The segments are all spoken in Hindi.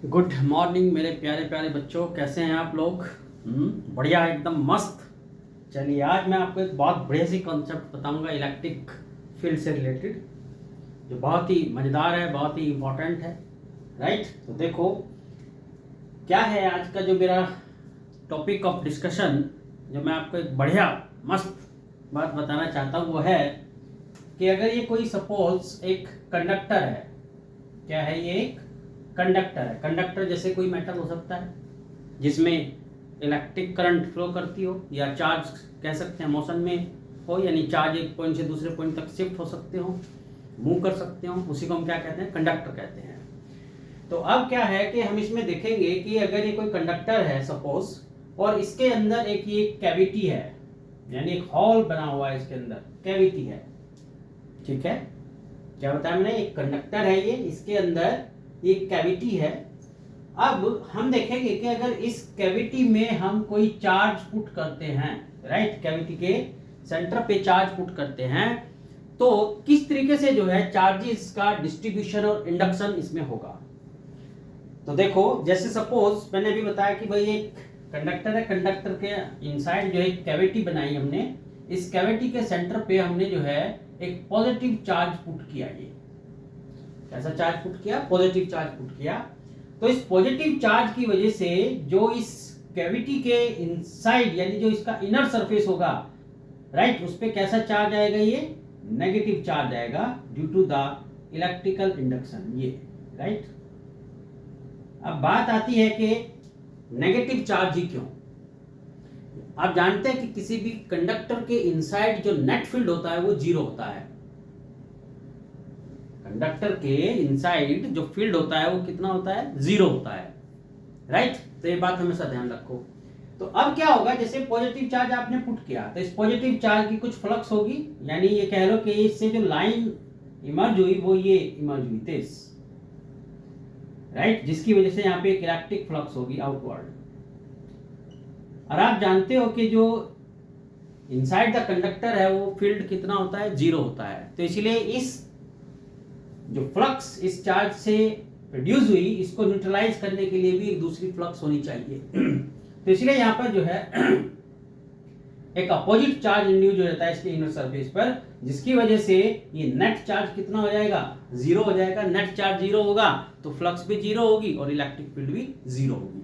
गुड मॉर्निंग मेरे प्यारे प्यारे बच्चों, कैसे हैं आप लोग? बढ़िया, एकदम मस्त। चलिए, आज मैं आपको एक बहुत बढ़िया सी कॉन्सेप्ट बताऊंगा इलेक्ट्रिक फील्ड से रिलेटेड, जो बहुत ही मज़ेदार है, बहुत ही इम्पोर्टेंट है। राइट, तो देखो क्या है आज का जो मेरा टॉपिक ऑफ डिस्कशन, जो मैं आपको एक बढ़िया मस्त बात बताना चाहता हूँ, वो है कि अगर ये कोई सपोज एक कंडक्टर है। क्या है ये? एक कंडक्टर है। कंडक्टर जैसे कोई मेटल हो सकता है जिसमें इलेक्ट्रिक करंट फ्लो करती हो, या चार्ज कह सकते हैं मोशन में हो, यानी चार्ज एक पॉइंट से दूसरे पॉइंट तक शिफ्ट हो सकते हो, मूव कर सकते हो, उसी को हम क्या कहते हैं? कंडक्टर कहते हैं। तो अब क्या है कि हम इसमें देखेंगे कि अगर ये कोई कंडक्टर है सपोज, और इसके अंदर एक ये कैविटी है, यानी एक हॉल बना हुआ है, इसके अंदर कैविटी है। ठीक है, क्या बताया मैंने? एक कंडक्टर है ये, इसके अंदर एक कैविटी है। अब हम देखेंगे कि अगर इस कैविटी में हम कोई चार्ज पुट करते हैं, राइट, कैविटी के सेंटर पे चार्ज पुट करते हैं, तो किस तरीके से जो है चार्जेस का डिस्ट्रीब्यूशन और इंडक्शन इसमें होगा। तो देखो, जैसे सपोज मैंने अभी बताया कि भाई एक कंडक्टर है, कंडक्टर के इनसाइड जो है कैविटी बनाई हमने, इस कैविटी के सेंटर पे हमने जो है एक पॉजिटिव चार्ज पुट किया। ये ऐसा चार्ज पुट किया, पॉजिटिव चार्ज पुट किया। तो इस पॉजिटिव चार्ज की वजह से जो इस कैविटी के इनसाइड, यानी जो इसका इनर सरफेस होगा, राइट, उस पे कैसा चार्ज आएगा? ये नेगेटिव चार्ज आएगा due to the electrical induction. ये राइट। अब बात आती है कि नेगेटिव चार्ज ही क्यों? आप जानते हैं कि किसी भी कंडक्टर के इनसाइड जो नेट फील्ड होता है वो जीरो होता है। कंडक्टर के इनसाइड जो फील्ड होता है वो कितना होता है? जीरो होता है। राइट, तो ये बात हमेशा ध्यान रखो। तो अब क्या होगा, जैसे पॉजिटिव चार्ज आपने पुट किया, तो इस पॉजिटिव चार्ज की कुछ फ्लक्स होगी, यानी ये कह लो कि इससे जो लाइन इमर्ज हुई वो ये इमर्ज हुई दिस, राइट, जिसकी वजह से यहाँ पे एक इलेक्ट्रिक फ्लक्स होगी आउटवर्ड। और आप जानते हो कि जो इनसाइड द कंडक्टर है वो फील्ड कितना होता है? जीरो होता है। तो इसलिए इस जो फ्लक्स इस चार्ज से प्रोड्यूस हुई, इसको न्यूट्रलाइज करने के लिए भी एक दूसरी फ्लक्स होनी चाहिए। तो इसलिए यहाँ पर जो है एक अपोजिट चार्ज इंड्यूस हो जाता है इसके इनर सरफेस पर, जिसकी वजह से ये नेट चार्ज कितना हो जाएगा? जीरो हो जाएगा। नेट चार्ज जीरो होगा तो फ्लक्स भी जीरो होगी और इलेक्ट्रिक फील्ड भी जीरो होगी।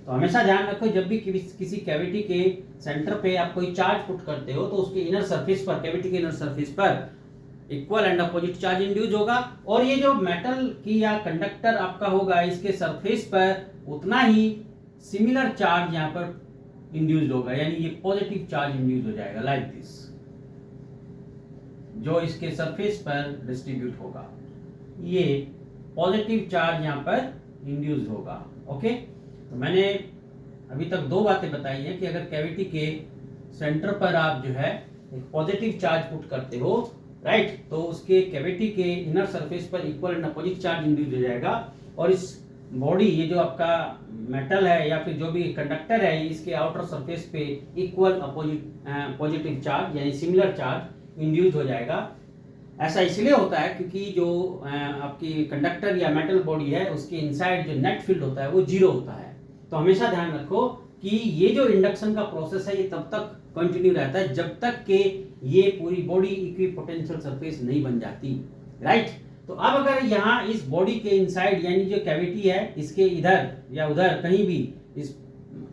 तो हमेशा ध्यान रखो, जब भी किसी कैविटी के सेंटर पे आप कोई चार्ज पुट करते हो, तो उसके इनर सरफेस पर, कैविटी के इनर सरफेस पर equal and opposite charge induce होगा, और ये जो मेटल की या कंडक्टर आपका होगा, इसके सरफेस पर उतना ही सिमिलर चार्ज यहाँ पर इंड्यूस्ड होगा, यानी ये पॉजिटिव चार्ज इंड्यूस हो जाएगा लाइक दिस, जो इसके सरफेस पर डिस्ट्रीब्यूट होगा। ये पॉजिटिव चार्ज यहाँ पर इंड्यूस होगा। ओके, तो मैंने अभी तक दो बातें बताई हैं कि अगर कैविटी के सेंटर पर आप जो है एक पॉजिटिव चार्ज पुट करते हो, राइट, तो उसके कैविटी के इनर सरफेस पर equal and opposite charge induce हो जाएगा, और इस बॉडी, ये जो आपका मेटल है या फिर जो भी कंडक्टर है, इसके आउटर सरफेस पे इक्वल अपोजिट पॉजिटिव चार्ज यानी सिमिलर चार्ज इंड्यूस हो जाएगा। ऐसा इसलिए होता है क्योंकि जो आपकी कंडक्टर या मेटल बॉडी है, उसके इनसाइड जो नेट फील्ड होता है वो जीरो होता है। तो हमेशा ध्यान रखो कि ये जो इंडक्शन का प्रोसेस है ये तब तक कंटिन्यू रहता है जब तक कि ये पूरी बॉडी इक्विपोटेंशियल सरफेस नहीं बन जाती। राइट, तो अब अगर यहाँ इस बॉडी के इनसाइड, यानी जो कैविटी है, इसके इधर या उधर कहीं भी इस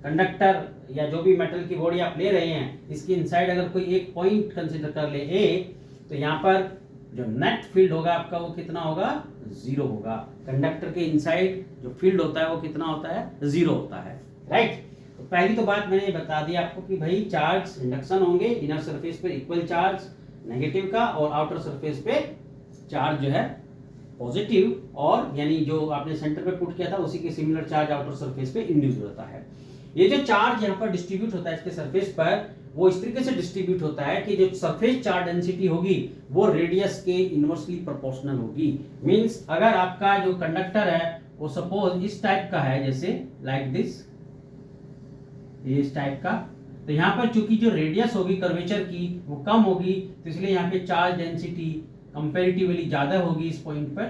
कंडक्टर या जो भी मेटल की बॉडी आप ले रहे हैं, इसके इनसाइड अगर कोई एक पॉइंट कंसीडर कर ले ए, तो यहाँ पर जो नेट फील्ड होगा आपका वो कितना होगा? जीरो होगा। कंडक्टर के इनसाइड जो फील्ड होता है वो कितना होता है? जीरो होता है। राइट, तो पहली तो बात मैंने बता दी आपको कि भाई चार्ज इंडक्शन होंगे, इनर सरफेस पे इक्वल चार्ज नेगेटिव का, और आउटर सरफेस पे चार्ज जो है पॉजिटिव, और यानी जो आपने सेंटर पे पुट किया था उसी के सिमिलर चार्ज आउटर सरफेस पे इंड्यूस होता है। ये जो चार्ज यहाँ पर डिस्ट्रीब्यूट होता है इसके सरफेस पर, वो इस तरीके से डिस्ट्रीब्यूट होता है कि जो सरफेस चार्ज डेंसिटी होगी वो रेडियस के इनवर्सली प्रोपोर्शनल होगी। मींस अगर आपका जो कंडक्टर है वो सपोज इस टाइप का है, जैसे लाइक दिस, ये इस टाइप का, तो यहाँ पर चूंकि जो रेडियस होगी कर्वेचर की वो कम होगी, तो इसलिए यहाँ पे चार्ज डेंसिटी कंपैरेटिवली ज्यादा होगी इस पॉइंट पर,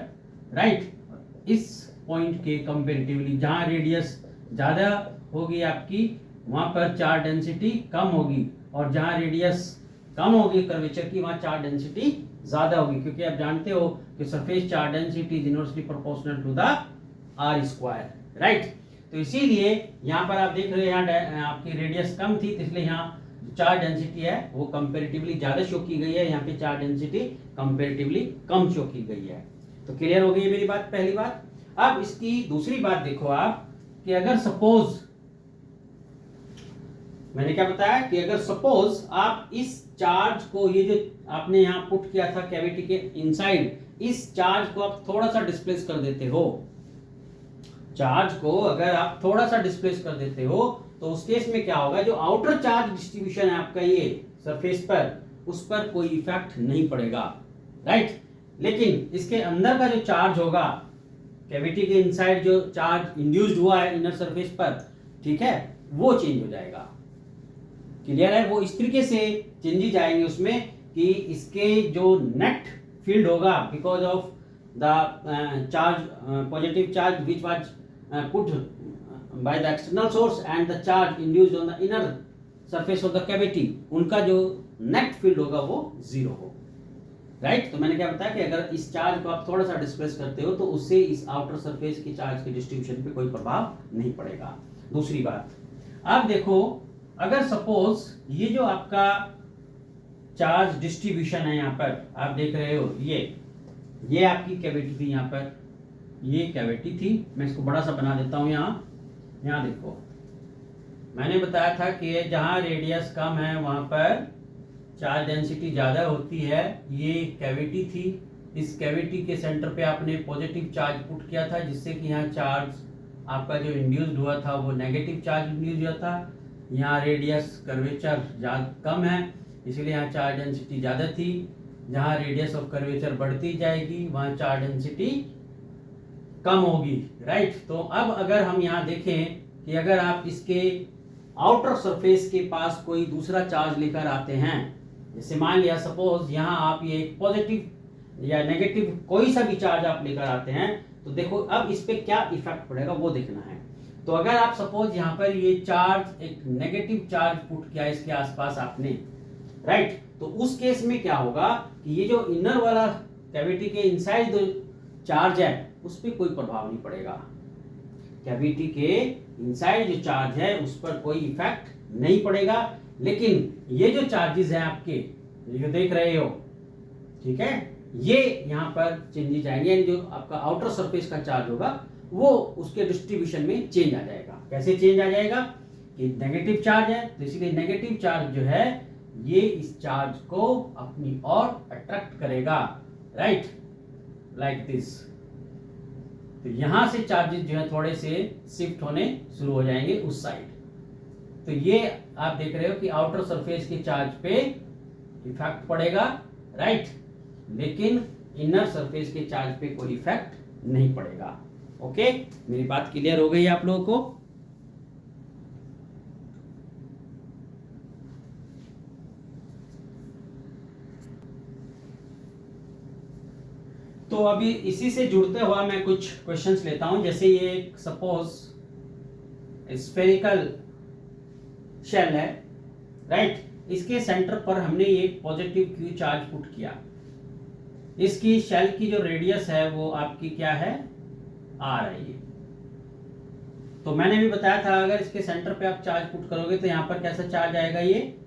राइट। इस पॉइंट के कंपेरेटिवली जहां रेडियस ज़्यादा होगी आपकी, वहां पर चार्ज डेंसिटी कम होगी, और जहां रेडियस कम होगी कर्वेचर की, वहां चार्ज डेंसिटी ज़्यादा होगी, क्योंकि आप जानते हो कि surface charge density is inversely proportional to the r square, right. तो इसीलिए यहाँ पर आप देख रहे हैं, यहाँ आपकी रेडियस कम थी, तो इसलिए यहाँ चार्ज डेंसिटी है वो कंपेरेटिवली ज़्यादा शो की गई है, यहाँ पे चार्ज डेंसिटी कंपेरेटिवली कम शो की गई है। तो क्लियर हो गई है मेरी बात, पहली बात। अब इसकी दूसरी बात देखो आप, कि अगर सपोज, मैंने क्या बताया कि अगर सपोज आप इस चार्ज को, ये जो आपने यहाँ पुट किया था कैविटी के इनसाइड, इस चार्ज को आप थोड़ा सा डिस्प्लेस कर देते हो, चार्ज को अगर आप थोड़ा सा डिस्प्लेस कर देते हो, तो उस केस में क्या होगा, जो आउटर चार्ज डिस्ट्रीब्यूशन है आपका ये सरफेस पर, उस पर कोई इफेक्ट नहीं पड़ेगा, राइट। लेकिन इसके अंदर का जो चार्ज होगा, कैविटी के इनसाइड जो चार्ज इंड्यूस्ड हुआ है इनर सरफेस पर, ठीक है, वो चेंज हो जाएगा। क्लियर है? वो इस तरीके से चेंजेस आएंगे उसमें कि इसके जो नेट फील्ड होगा because of the charge, positive charge which was put by the external source and the charge induced on the inner surface of the cavity, उनका जो नेट फील्ड होगा वो जीरो हो, राइट। तो मैंने क्या बताया कि अगर इस चार्ज को आप थोड़ा सा डिस्प्लेस करते हो, तो उससे इस आउटर सरफेस की चार्ज के डिस्ट्रीब्यूशन पे कोई प्रभाव नहीं पड़ेगा। दूसरी बात, आप देखो, अगर सपोज ये जो आपका चार्ज डिस्ट्रीब्यूशन है, यहाँ पर आप देख रहे हो, ये आपकी कैविटी थी, यहाँ पर ये कैविटी थी, मैं इसको बड़ा सा बना देता हूँ। यहाँ देखो, मैंने बताया था कि जहाँ रेडियस कम है वहाँ पर चार्ज डेंसिटी ज़्यादा होती है। ये कैविटी थी, इस कैविटी के सेंटर पे आपने पॉजिटिव चार्ज पुट किया था, जिससे कि यहाँ चार्ज आपका जो इंड्यूस्ड हुआ था वो नेगेटिव चार्ज इंड्यूस हुआ था। यहाँ रेडियस कर्वेचर ज़्यादा कम है, इसलिए यहाँ चार्ज डेंसिटी ज़्यादा थी। जहाँ रेडियस ऑफ कर्वेचर बढ़ती जाएगी वहाँ चार्ज डेंसिटी कम होगी, राइट। तो अब अगर हम यहाँ देखें कि अगर आप इसके आउटर सरफेस के पास कोई दूसरा चार्ज लेकर आते हैं, जैसे मान लिया सपोज यहाँ आप ये एक पॉजिटिव या नेगेटिव कोई सा भी चार्ज आप लेकर आते हैं, तो देखो अब इस पे क्या इफेक्ट पड़ेगा वो देखना है। तो अगर आप सपोज यहाँ पर ये चार्ज, एक नेगेटिव चार्ज पुट किया इसके आसपास आपने, राइट, तो उस केस में क्या होगा कि ये जो इनर वाला कैविटी के इनसाइड जो चार्ज है उस पर कोई प्रभाव नहीं पड़ेगा। कैविटी के इनसाइड जो चार्ज है उस पर कोई इफेक्ट नहीं पड़ेगा, लेकिन ये जो चार्जेस हैं आपके, जो देख रहे हो, ठीक है, ये यहाँ पर चेंजेस आएंगे, यानी जो आपका आउटर सरफेस का चार्ज होगा वो उसके डिस्ट्रीब्यूशन में चेंज आ जाएगा। कैसे चेंज आ जाएगा कि नेगेटिव चार्ज है, तो इसलिए नेगेटिव चार्ज जो है ये इस चार्ज को अपनी ओर अट्रैक्ट करेगा, राइट, लाइक दिस। तो यहां से चार्जेस जो है थोड़े से शिफ्ट होने शुरू हो जाएंगे उस साइड। तो ये आप देख रहे हो कि आउटर सरफेस के चार्ज पे इफेक्ट पड़ेगा, राइट, लेकिन इनर सरफेस के चार्ज पे कोई इफेक्ट नहीं पड़ेगा। ओके, मेरी बात क्लियर हो गई आप लोगों को? तो अभी इसी से जुड़ते हुआ मैं कुछ क्वेश्चंस लेता हूं। जैसे ये सपोज स्फेरिकल शेल है, राइट, इसके सेंटर पर हमने ये पॉजिटिव क्यू चार्ज पुट किया। इसकी शेल की जो रेडियस है वो आपकी क्या है, आर है ये। तो मैंने भी बताया था अगर इसके सेंटर पे आप चार्ज पुट करोगे तो यहाँ पर कैसा चार्ज आएगा, ये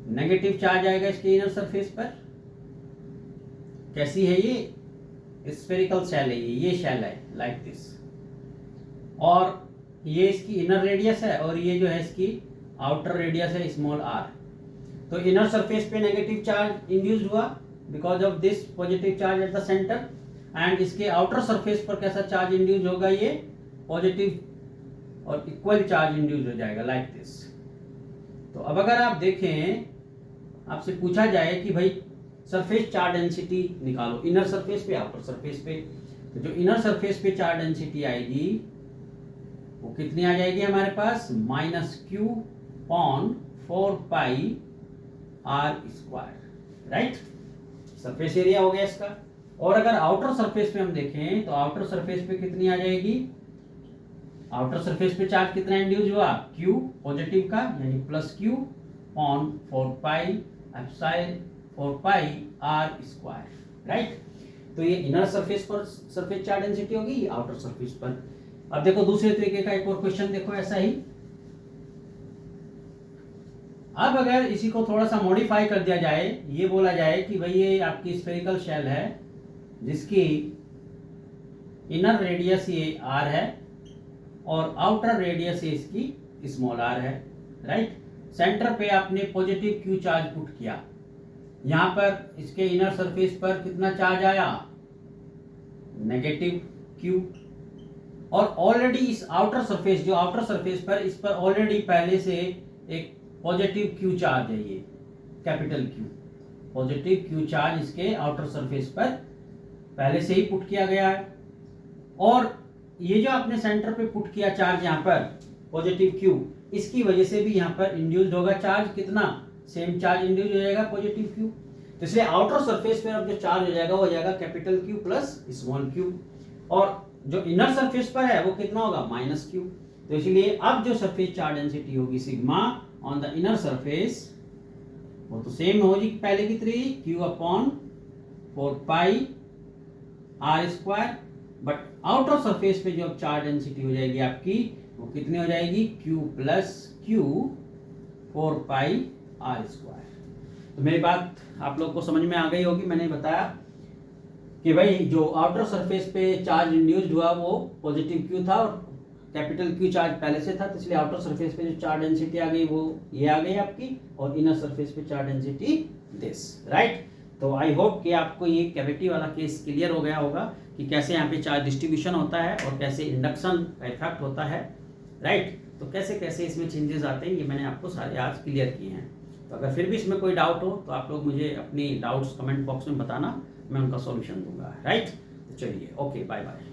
नेगेटिव चार्ज आएगा इसके इनर सरफेस पर। कैसी है ये, स्फेरिकल शेल है ये शेल है लाइक दिस, और ये इसकी इनर रेडियस है और ये जो है इसकी आउटर रेडियस है स्मॉल आर। तो इनर सरफेस पे नेगेटिव चार्ज इंड्यूस्ड हुआ because of this positive charge at the centre, and इसके आउटर सरफेस पर कैसा चार्ज इंड्यूस होगा, ये पॉजिटिव और इक्वल चार्ज इंड्यूस हो जाएगा लाइक दिस। तो अब अगर आप देखें, आपसे पूछा जाए कि भाई सरफेस चार्ज डेंसिटी निकालो, इनर सरफेस पे आउटर सरफेस पे, तो जो इनर सरफेस पे चार्ज डेंसिटी आएगी वो कितनी आ जाएगी हमारे पास, -q/4πr², राइट। सरफेस एरिया हो गया इसका। और अगर आउटर सरफेस पे हम देखें तो आउटर सरफेस पे कितनी आ जाएगी, आउटर सरफेस पे चार्ज कितना इंड्यूस हुआ, Q पॉजिटिव का यानी plus Q on 4 r square, right. तो ये इनर सरफेस पर सरफेस चार्ज डेंसिटी होगी, ये आउटर सरफेस पर। अब देखो दूसरे तरीके का एक और क्वेश्चन देखो ऐसा ही। अब अगर इसी को थोड़ा सा मॉडिफाई कर दिया जाए, ये बोला जाए कि भाई ये आपकी स्फेरिकल शेल है जिसकी इनर रेडियस ये r है और आउटर रेडियस इसकी स्मॉल r है, राइट। सेंटर पे आपने पॉजिटिव Q चार्ज पुट किया, यहां पर इसके इनर सरफेस पर कितना चार्ज आया, नेगेटिव Q। और ऑलरेडी इस आउटर सरफेस, जो आउटर सरफेस पर, इस पर ऑलरेडी पहले से एक पॉजिटिव Q चार्ज है, ये capital Q positive Q charge इसके आउटर सरफेस पर पहले से ही पुट किया गया है। और ये जो आपने सेंटर पे पुट किया चार्ज यहाँ पर पॉजिटिव Q, इसकी वजह से भी यहाँ पर इंड्यूस्ड होगा चार्ज, कितना, सेम चार्ज इंड्यूस हो जाएगा पॉजिटिव Q। तो इसलिए आउटर सरफेस पे अब जो चार्ज हो जाएगा वो हो जाएगा capital Q plus small q, और जो इनर सरफेस पर है वो कितना होगा, माइनस Q। तो इसलिए अब जो सरफेस चार्ज डेंसिटी होगी sigma on the inner surface वो तो सेम होगी पहले की तरह, Q upon 4 r square, but outer surface पे जो चार्ज डेंसिटी हो जाएगी आपकी वो कितनी हो जाएगी, Q plus Q 4 r square. तो मेरी बात आप लोग को समझ में आ गई होगी। मैंने बताया कि भाई जो आउटर सरफेस पे चार्ज इंड्यूस्ड हुआ वो पॉजिटिव Q था और कैपिटल Q चार्ज पहले से था, तो इसलिए आउटर सरफेस पे जो चार्ज डेंसिटी आ गई वो ये आ गई आपकी, और इनर सरफेस पे चार्ज डेंसिटी दिस, राइट। तो आई होप कि आपको ये कैविटी वाला केस क्लियर हो गया होगा कि कैसे यहाँ पे चार्ज डिस्ट्रीब्यूशन होता है और कैसे इंडक्शन का इफेक्ट होता है, राइट। तो कैसे कैसे इसमें चेंजेस आते हैं ये मैंने आपको सारे आज क्लियर किए हैं। तो अगर फिर भी इसमें कोई डाउट हो तो आप लोग मुझे अपनी डाउट्स कमेंट बॉक्स में बताना, मैं उनका सॉल्यूशन दूंगा, राइट। तो चलिए, ओके, बाय बाय।